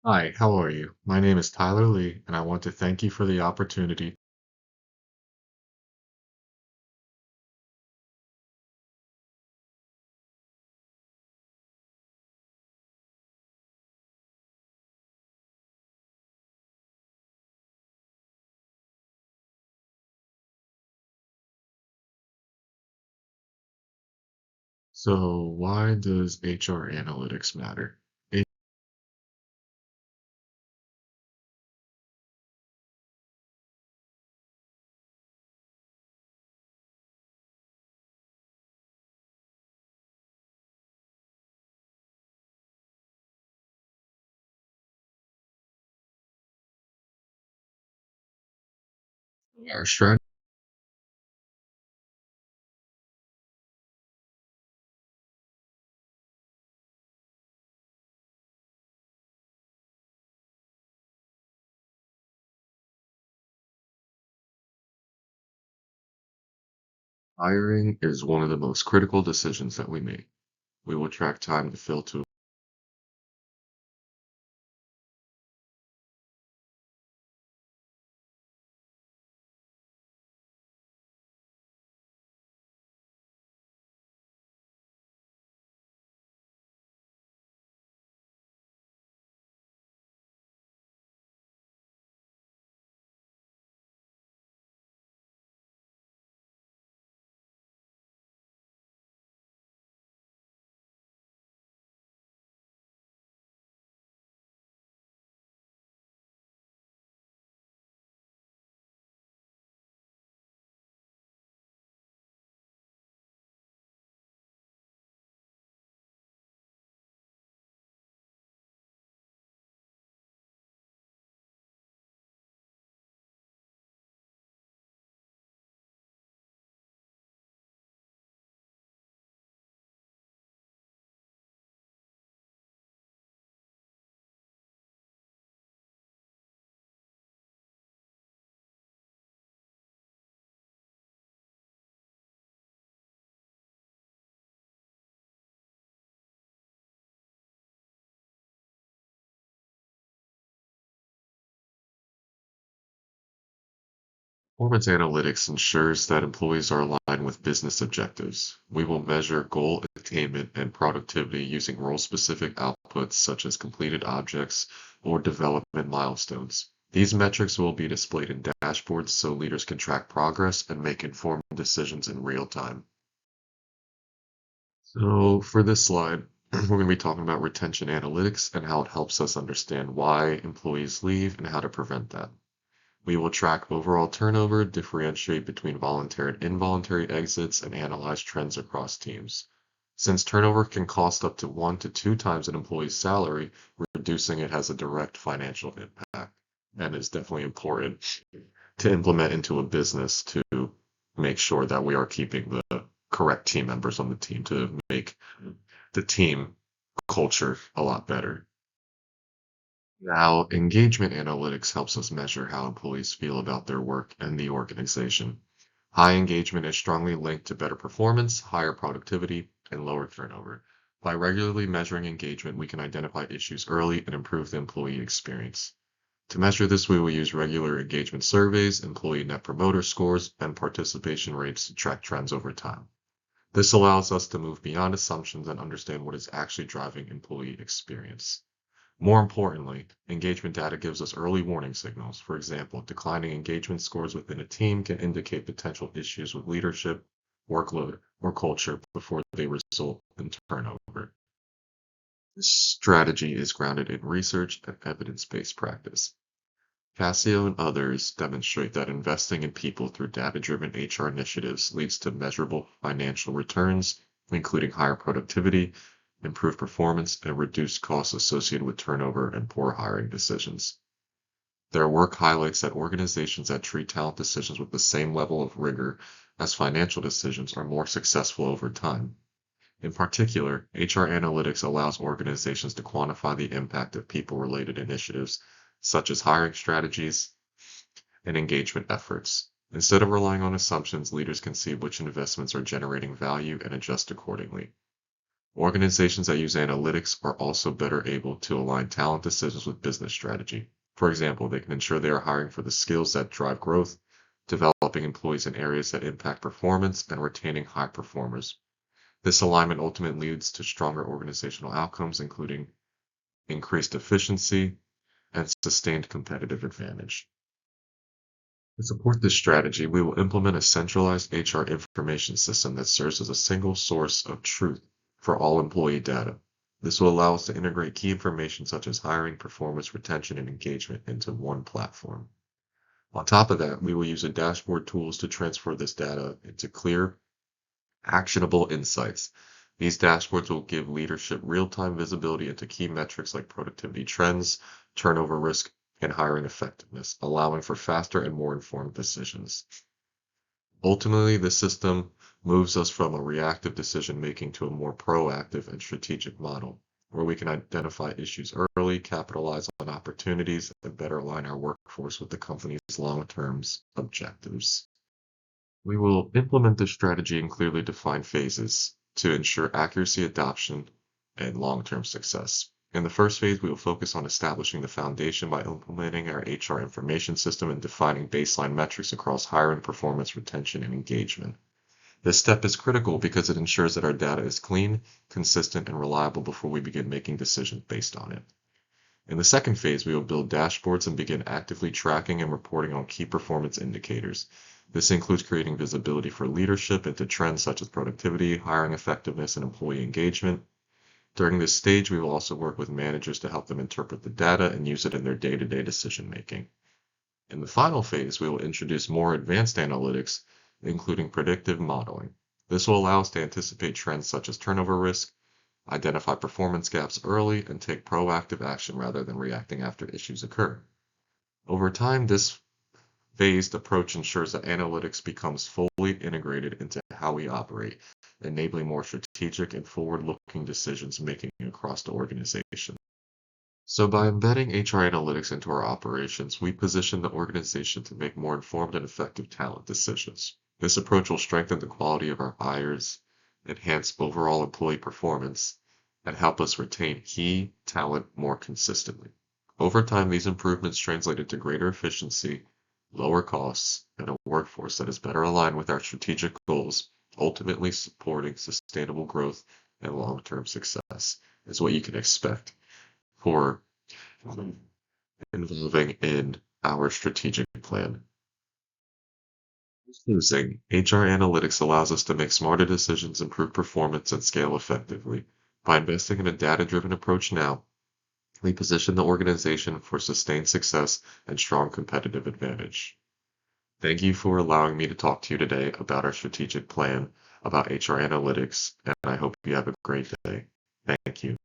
Hi, how are you? My name is Tyler Lee, and I want to thank you for the opportunity. So, why does HR analytics matter? Our strategy hiring is one of the most critical decisions that we make. We will track time to fill to performance analytics ensures that employees are aligned with business objectives. We will measure goal attainment and productivity using role-specific outputs such as completed objects or development milestones. These metrics will be displayed in dashboards so leaders can track progress and make informed decisions in real time. So for this slide, we're going to be talking about retention analytics and how it helps us understand why employees leave and how to prevent that. We will track overall turnover, differentiate between voluntary and involuntary exits, and analyze trends across teams. Since turnover can cost up to 1 to 2 times an employee's salary, reducing it has a direct financial impact and is definitely important to implement into a business to make sure that we are keeping the correct team members on the team to make the team culture a lot better. Now, engagement analytics helps us measure how employees feel about their work and the organization. High engagement is strongly linked to better performance, higher productivity, and lower turnover. By regularly measuring engagement, we can identify issues early and improve the employee experience. To measure this, we will use regular engagement surveys, employee net promoter scores, and participation rates to track trends over time. This allows us to move beyond assumptions and understand what is actually driving employee experience. More importantly, engagement data gives us early warning signals. For example, declining engagement scores within a team can indicate potential issues with leadership, workload, or culture before they result in turnover. This strategy is grounded in research and evidence-based practice. Casio and others demonstrate that investing in people through data-driven HR initiatives leads to measurable financial returns, including higher productivity, improved performance, and reduced costs associated with turnover and poor hiring decisions. Their work highlights that organizations that treat talent decisions with the same level of rigor as financial decisions are more successful over time. In particular, HR analytics allows organizations to quantify the impact of people-related initiatives, such as hiring strategies and engagement efforts. Instead of relying on assumptions, leaders can see which investments are generating value and adjust accordingly. Organizations that use analytics are also better able to align talent decisions with business strategy. For example, they can ensure they are hiring for the skills that drive growth, developing employees in areas that impact performance, and retaining high performers. This alignment ultimately leads to stronger organizational outcomes, including increased efficiency and sustained competitive advantage. To support this strategy, we will implement a centralized HR information system that serves as a single source of truth for all employee data. This will allow us to integrate key information such as hiring, performance, retention, and engagement into one platform. On top of that, we will use a dashboard tools to transfer this data into clear, actionable insights. These dashboards will give leadership real-time visibility into key metrics like productivity trends, turnover risk, and hiring effectiveness, allowing for faster and more informed decisions. Ultimately, the system moves us from a reactive decision making to a more proactive and strategic model, where we can identify issues early, capitalize on opportunities, and better align our workforce with the company's long-term objectives. We will implement this strategy in clearly defined phases to ensure accuracy, adoption, and long-term success. In the first phase, we will focus on establishing the foundation by implementing our HR information system and defining baseline metrics across hiring, performance, retention, and engagement. This step is critical because it ensures that our data is clean, consistent, and reliable before we begin making decisions based on it. In the second phase, we will build dashboards and begin actively tracking and reporting on key performance indicators. This includes creating visibility for leadership into trends such as productivity, hiring effectiveness, and employee engagement. During this stage, we will also work with managers to help them interpret the data and use it in their day-to-day decision making. In the final phase, we will introduce more advanced analytics, including predictive modeling. This will allow us to anticipate trends such as turnover risk, identify performance gaps early, and take proactive action rather than reacting after issues occur. Over time, this phased approach ensures that analytics becomes fully integrated into how we operate, enabling more strategic and forward-looking decisions making across the organization. So by embedding HR analytics into our operations, we position the organization to make more informed and effective talent decisions. This approach will strengthen the quality of our hires, enhance overall employee performance, and help us retain key talent more consistently. Over time, these improvements translate into greater efficiency, lower costs, and a workforce that is better aligned with our strategic goals, ultimately supporting sustainable growth and long-term success, is what you can expect for involving in our strategic plan. Using HR analytics allows us to make smarter decisions, improve performance, and scale effectively. By investing in a data-driven approach now, we position the organization for sustained success and strong competitive advantage. Thank you for allowing me to talk to you today about our strategic plan about HR analytics, and I hope you have a great day. Thank you.